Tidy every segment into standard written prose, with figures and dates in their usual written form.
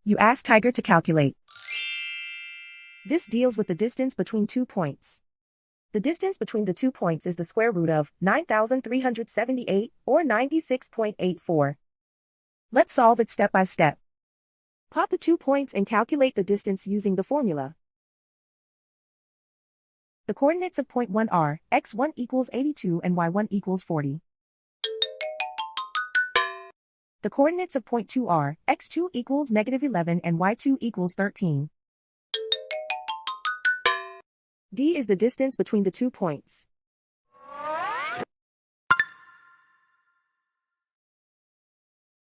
You ask Tiger to calculate. This deals with the distance between 2 points. The distance between the 2 points is the square root of 9,378, or 96.84. Let's solve it step by step. Plot the 2 points and calculate the distance using the formula. The coordinates of point 1 are x1 equals 82 and y1 equals 40. The coordinates of point 2 are x2 equals -11 and y2 equals 13. D is the distance between the 2 points.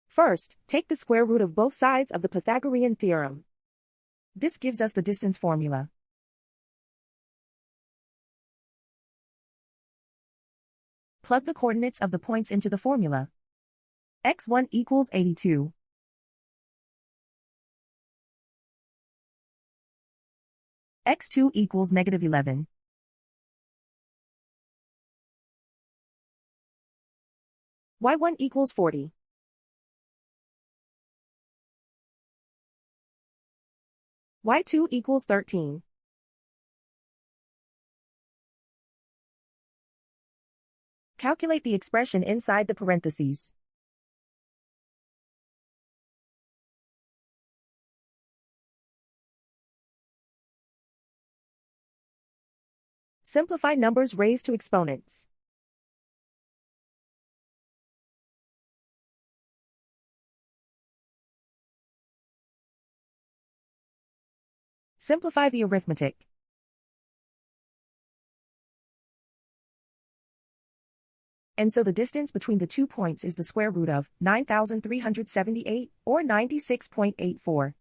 First, take the square root of both sides of the Pythagorean theorem. This gives us the distance formula. Plug the coordinates of the points into the formula. x1 equals 82. x2 equals -11. y1 equals 40. y2 equals 13. Calculate the expression inside the parentheses. Simplify numbers raised to exponents. Simplify the arithmetic. And so the distance between the 2 points is the square root of 9,378, or 96.84.